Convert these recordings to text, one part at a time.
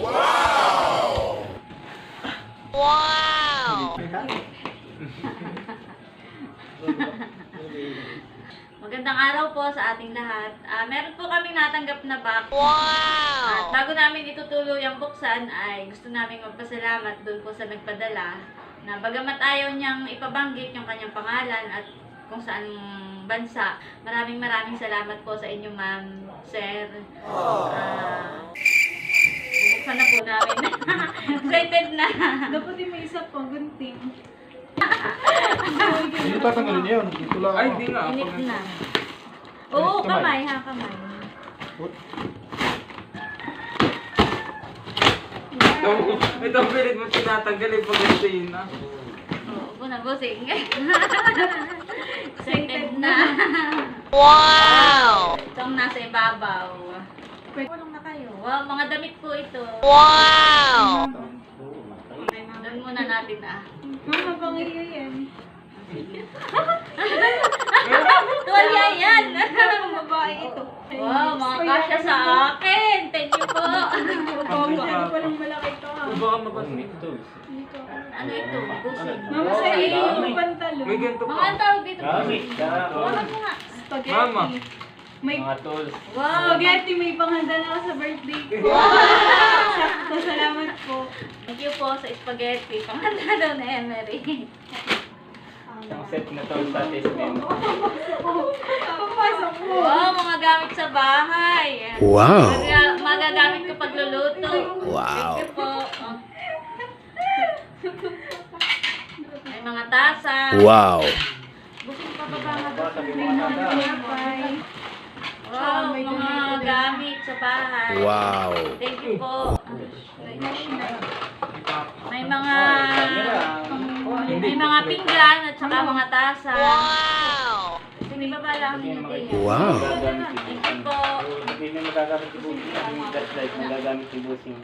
Wow! Wow! Magandang araw po sa ating lahat. Meron po kaming natanggap na box. Wow! At bago namin itutuluyang ang buksan ay gusto namin magpasalamat doon po sa nagpadala na bagamat ayaw niyang ipabanggit yung kanyang pangalan at kung saan bansa. Maraming salamat po sa inyo, ma'am, sir. Buksan na po namin. Excited na. Dapat yung may isa pang gunting. Hindi tatanggalin yun. Dito lang. Ay, di nga. Init na. Oo, kamay ha, kamay. Ito ang pilit mo tinatanggal yung pag-ito yun ah. Oo, na busing. Excited na. Wow! Itong nasa ibabaw. Kulong na kayo. Wow, mga damit po ito. Wow! Doon muna natin Mama, pangiyo yan. Tuwalya yan. Ang babae ito. Wow, mga kasya sa akin. Thank you po. Masyado pa lang malaki ito ha. Baka mabasik. Ano ito? Busing. Mama, sa iyo yung pantalo. May ganito Mga pa. ang tawag dito. Wala mo nga. Spaghetti. Mama. May Wow. spaghetti, may panghanda na ako sa birthday ko. Sakto, salamat po. Thank you po sa spaghetti. Panghanda daw na Emery. Ang set na to sa testing. Papasok po. Wow, mga gamit sa bahay. Wow! Magagamit ko pagluluto. Wow. Thank you po. May mga tasa. Wow! Busing pa ba nga daw? Bye. Wow, mga gamit sa bahay. Wow! Thank you po. May mga pinggan at saka mga tasa. Wow! Hindi ba pala ang hindi? Wow! Thank you po. Hindi na magagamit yung busing. Ang flashlight magagamit yung busing.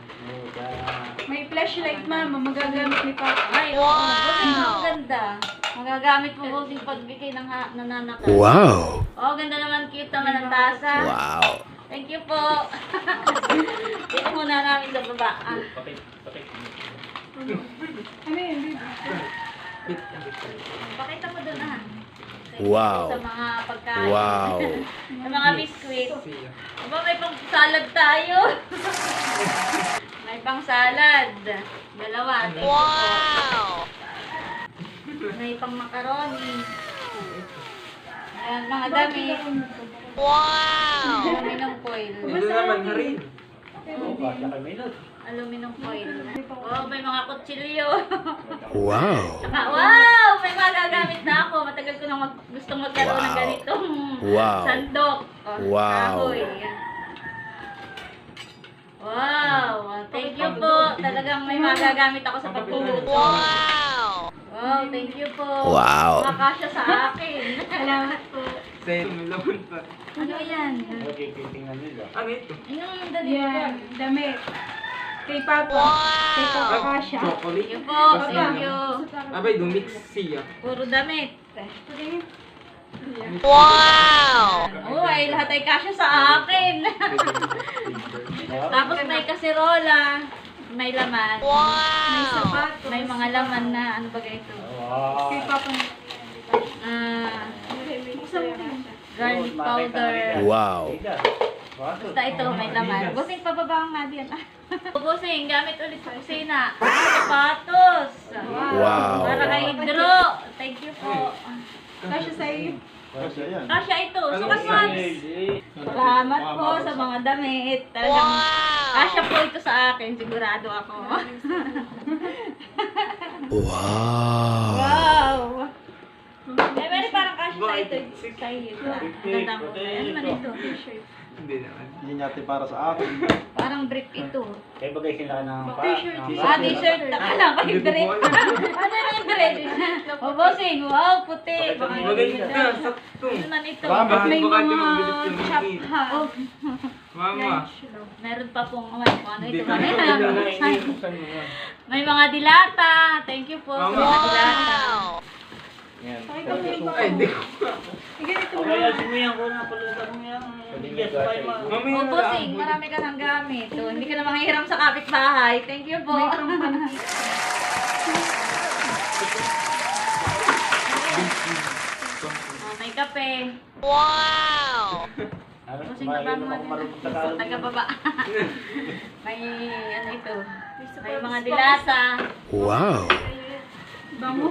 May flashlight, mama. Magagamit ni Papa. Ay, oo. Busing, ang ganda. Magagamit mo busing pagbigay ng nananakas. Wow! Oh, ganda naman. Cute naman ang tasa. Wow! Thank you po. Dito muna namin sa baba. Ano yun, baby? Pakita mo doon Wow! Sa mga pagkain. Wow! Sa mga biskwit. Aba, may pang salad tayo. May pang salad. Dalawa. Thank you po. Wow! May pang macaroni. Ayan, mga damit. Wow! Aluminum foil. Ito naman, harin. Aluminum foil. Oh, may mga kutsilyo. Wow! Saka, wow! May magagamit na ako. Matagal ko nang gustong magkaroon ng Wow. ganitong Wow. sandok. Oh, Wow. kahoy. Wow! Thank you po. Talagang may magagamit ako sa pagluluto. Wow! Wow, thank you po. Wow. Makakasya sa akin. Salamat po. Sa'yo, may laman pa. Ano yan? Okay, titingnan nila. Ano ito? Yung dali ko. Yan, damit. Kay Papa. Kay Papa Kasha. Thank Chocolate. you po. Thank you. Abay, dumix siya. Puro damit. Wow! Oh, ay lahat ay kasya sa akin. Tapos may kasirola. May laman. May Wow! sapatos. May mga laman na ano ba ito? Wow! Kay Papa. Garlic powder. Wow! Basta ito, may laman. Busing pababa ang madiyan. Busing, gamit ulit sa kusina. Sapatos. Wow. Para kay Hidro. Thank you po. Kasha sa iyo. Kasi yan. Kasya ito. Sukat Max. Salamat po sa mga damit. Talagang kasya po ito sa akin. Sigurado ako. Wow! Wow! Eh, pero parang kasya sa ito. Sa iyo. Ganda mo. Ano man ito? Hindi naman. Hindi natin para sa akin. Parang brief ito. Kaya bagay sila ng T-shirt. T-shirt. Akala ko yung brief. Ano na yung brief? O, bossing. Wow, puti. Baka yung Bagay ito, sakto. Ano man ito? Salamat. May Baka di mga mabilis yung chop meat. ha. Oh, Mama. meron pa pong ano ito. Hindi ka May mga dilata. Thank you po sa mga dilata. Wow! Yan. Pakita mo yung Ay, hindi ko. Ganito mo Okay, lang. asin mo yan. Kung napulutan mo yan. Yes, bye, ma. Mami, Oh, bossing, marami ka ng gamit. Oh, hindi ka na manghihiram sa kapitbahay. Thank you po. May pangpanhit. Oh, may kape. Wow! Ano, Bossing, baba mo. ako marunong sa So, kalong. taga-baba. May, ano ito, may mga dilata. Wow! Bango.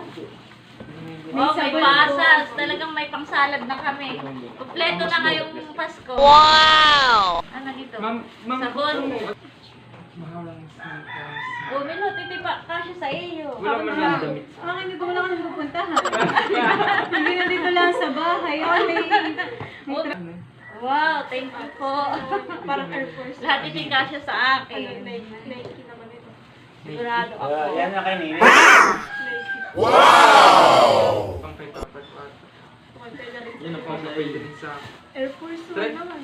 Oh, may pasas. Talagang may pangsalad na kami. Kompleto na ngayong Pasko. Wow! Ano ito? Ma'am, Sabon. Mahalang sneakers. Oh, Milot, hindi pa kasya sa iyo. Wala man lang damit. Akin dito wala ka nang pupuntahan. Hindi na dito lang sa bahay. Oh, wow, thank you po. Parang Air Force. Lahat hindi kasya sa Ano, akin. Nike naman ito. Sigurado ako. Yan na kayo, Nini. Pang kay Papa at Ata. Yan ang Pang pasa pwede rin sa... Air Force One naman.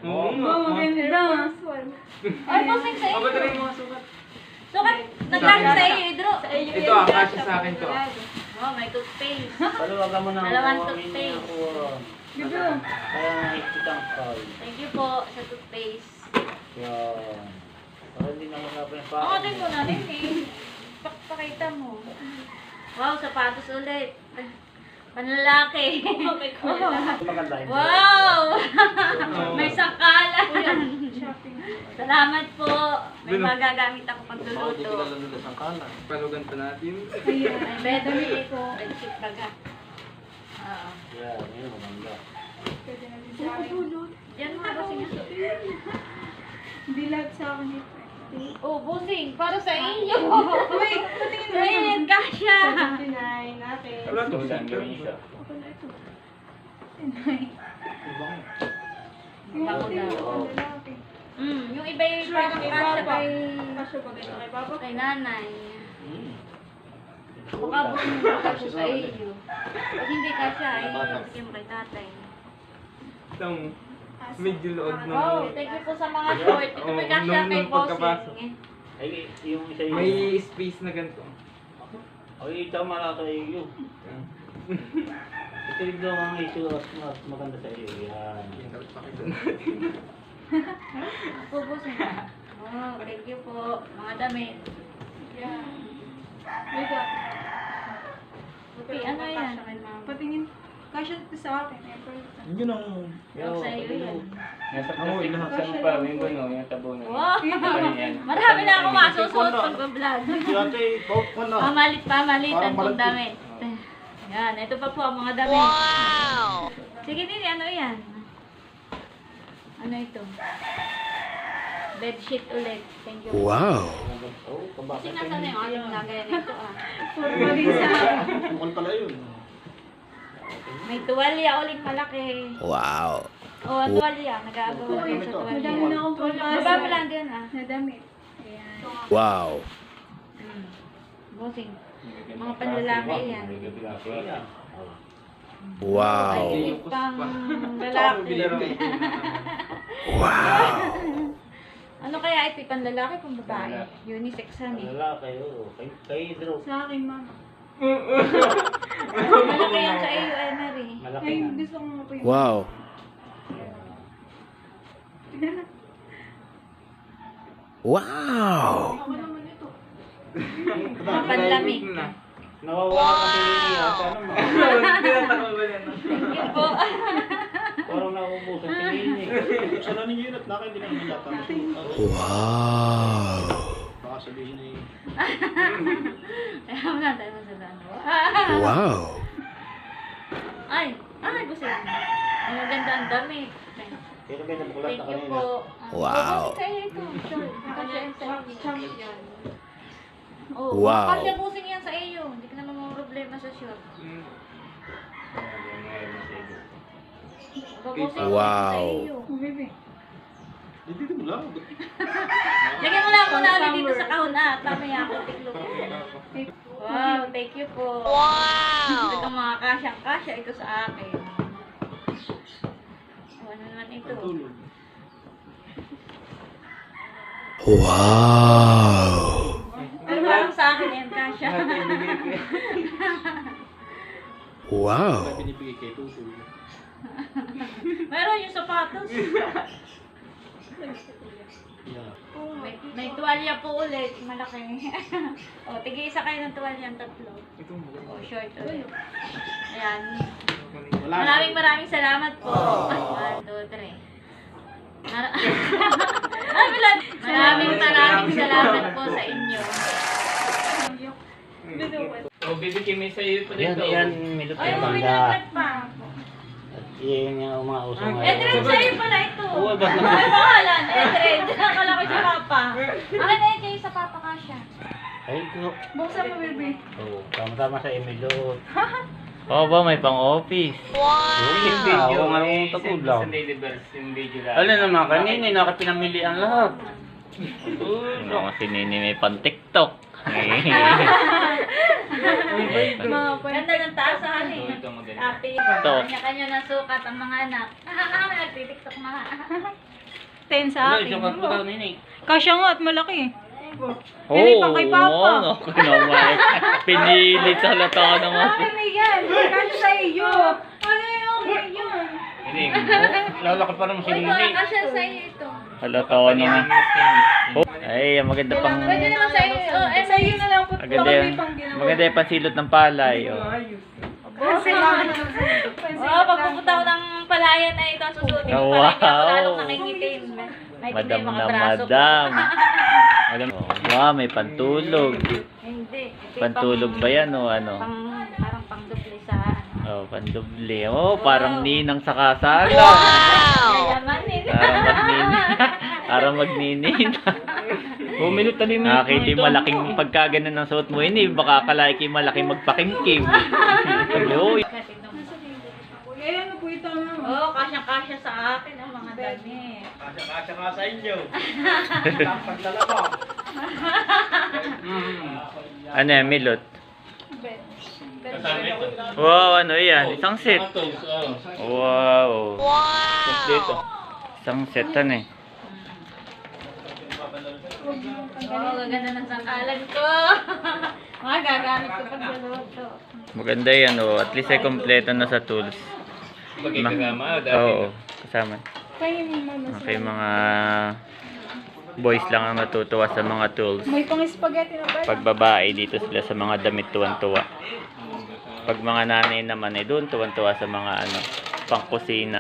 Oo nga. Oh, maganda. Air Force One. Ay, posing sa iyo. Abad rin mga sukat. So, nagkasya sa iyo, Idro. Ito ah, kasya sa akin to. Oh, may toothpaste. Paluwagan mo na ako. Dalawang Mini toothpaste. ako. Dito. Kaya nakikitang call. Thank you po sa toothpaste. Yan. Para hindi na mahirapan yung Ako din mo na rin eh. Pakita mo. Wow, sapatos ulit. Panlalaki. Maganda yun. Wow! May sangkalan. Shopping. Salamat po. May Bilo. magagamit ako Baka di pagluluto. kilala nila sa kala. Palugan pa natin. Ayan. May bedroom ko. Ay, shit baga. Oo. Yan, yun maganda. Pwede na din sa akin. Yan mga busing. Hindi lahat sa akin ito. Oh, busing. Para sa inyo. Uy, patingin mo. Ayan, kasha. 79 natin. Wala to. Tulan gawin siya. Ako na ito. Yung Ako daw. daw. Lalaki. Yung iba yung parang Kay kasha Papa. kay... Kasya ba ganito kay Papa? Kay nanay. Hmm. Baka busing kasha sa iyo. Pag hindi kasha, ay bigyan mo kay tatay. Itong medyo lood ng... Wow, thank you po sa mga short. Ito may kasha nung- kay nung pagkapasok. Bossing. Ay, yung isa yung... May space na ganito. Ay, tama na sa iyo. Itilig daw ang issue mas maganda sa iyo. Yan. Yan, dapat pakita natin. Po, Bossing. Oh, thank you po. Mga damit. Yan. May got. Pupi, ano yan? Patingin. Kasya ito sa akin. Yun ang... Yung sa iyo yan. Nasa Oo, lahat. Saan pa? Yung gano'n, yung tabunan. Wow! Marami na ako masusuot pag-vlog. Si ate, bawat ka na. Pamalitan Parang pong malagkit. damit. Yan, ito pa po ang mga damit. Wow! Sige Nini, ano yan? Ano ito? Bedsheet ulit. Thank you. Wow! Oh, kabaka. Kasi nasa na yung ating lagayan nito ah. Puro mali sa akin. Bukal pala yun. May tuwalya ulit malaki. Wow! Oh, ang tuwalya. Nag-aagawa rin sa tuwalya. Madami na akong pangkasa. Baba mo lang din ah. Na damit. Ayan. Wow! Bossing. Mga panlalaki yan. Wow! Ay, pang lalaki. Wow! Ano kaya ito? Pang lalaki, pang babae? Unisex yan eh. Lalaki, oo. Kay Drew. Sa akin, mama. Malaki yan sa iyo, Emery. Malaki Ay, na. gusto ko nga po yung... Wow! Wow! Ako naman ito. Panlamig. na. Nawawala kasi yung yata naman. Tinatakal ba yan? Yun po. Parang nauubusan si Nini. Sana ninyo yun at naka hindi naman yata. Wow! Baka sabihin eh. Ayaw na tayo sa dano. Wow! Ay, busing. Ang maganda ang damit. Pero may nabukulat Thank na you kanina. po. Wow. Sa iyo ito. Kasya yan sa iyo. Champion. Oh, Wow. kasya busing yan sa iyo. Hindi ka naman mga problema sa short. Babusing Wow. sa iyo. Oh, baby. Hindi mo lang. Lagyan mo lang muna ulit dito sa kahon at mamaya ako tiklop. Wow, thank you po. Wow! Ito mga kasyang-kasya ito sa akin. Ano naman ito? Tulog. Wow! Pero parang sa akin yan, kasya. Wow! Binibigay kay Tutoy. Meron yung sapatos. May tuwalya po ulit. Malaki. O, tigil isa kayo ng tuwalya ang tatlo. O, short ulit. Ayan. Maraming salamat po. 1, 2, 3. Maraming salamat po sa inyo. O, bibikin mo sa'yo pa Yan, dito. yan, milot Ay, na may banda. binaglag pa. At yan yung mga uso ngayon. Edred, sa'yo pala ito. Oo, ba't Ay, naman? pangalan. Edred. Akala ko si Papa. Akin na kayo sa Papa Kasha. Ay, ko. Buksan mo, baby. Oo, tama-tama sa Emilot. Oo ba, may pang-office. Yung video, ako nga yung tagulaw. Sa Daily Bells, yung video lang. Alam naman, kanina, nakapinamilian lahat. Ano kasi nini may pang-TikTok. Ganda ng taas sa akin. Ito maganda. Happy. Ito. Kanya-kanya ng sukat ang mga anak. Nagtitiktok mga. 10 sa Ano, akin. isang kapo daw nini. Kasya nga at malaki. Oo, Yan ay pang kay Papa. ano, naman. Pinilit sa halata naman. Akin na yan. Kasya sa iyo. Ano yung okay yun? Hindi. Lalaki pa naman si Uy, Nini. kasya sa iyo ito. Halata naman. Oh, ay, maganda pang... Pwede naman sa iyo. Oh, Sa iyo na lang po. Maganda Baka yan. may pang ginawa. Maganda yung pansilot ng palay. Oh. Oh, pag pupunta ko ng palayan na ito, susutin ko Wow. pala niya ako lalong nakingitin. May Madam mga na braso ko. madam. Madam. Wow, may pantulog. Hindi. Ito yung Pantulog ba yan o ano? Parang pang-duple sa ano. Oh, pandoble. Oh, parang ninang sa kasala. Yayamanin. Parang magninina. O, minute na rin. Nakakili malaking pagkaganan ng suot mo ini, baka akalain kayo malaking magpakingking. Hello. Kuya, ano po ito? Oh, kasyang-kasya sa akin ang mga damit. Kasya nga sa inyo. Pagdala mo. Ano yan, milot? Kasama ito. Wow, ano yan? Isang set. Wow. Dito. Isang set ano eh. Oh, gaganda ng sangkalan ko. Mga gagamit ko pag luluto. Maganda yan oh. At least ay kompleto na sa tools. Pag kasama, dapat. Oo, kasama. Kaya yung mama. Okay, mga boys lang ang natutuwa sa mga tools. May pang spaghetti na ba? Pag babae, dito sila sa mga damit tuwan-tuwa. Pag mga nanay naman ay doon tuwan-tuwa sa mga ano, pangkusina.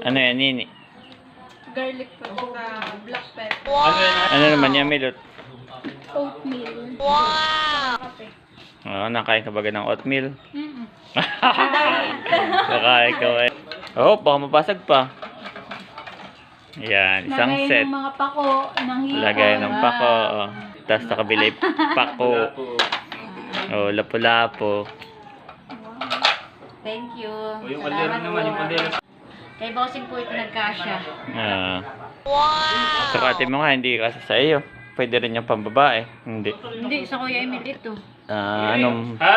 Ano yan, Nini? Garlic po. Saka black pepper. Ano naman yan, Milot? Oatmeal. Oo, nakain ka ba ng oatmeal? Mm-mm. Nakain ka ba? Oh, baka mabasag pa. Yan, isang Lagay set. ng mga pako ng hipon. Lagay ng pako. Oh. Tapos sa kabila yung pako. Oh, lapu-lapo. Thank you. O, yung kaldero naman, yung kaldero. Kay bossing po ito nagkasya. Ah. Sa ate mo nga, hindi kasi sa iyo. Pwede rin yung pambabae. Hindi. Hindi, sa Kuya Emil ito. Ah, anong... Ha?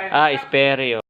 Ah, Esperio.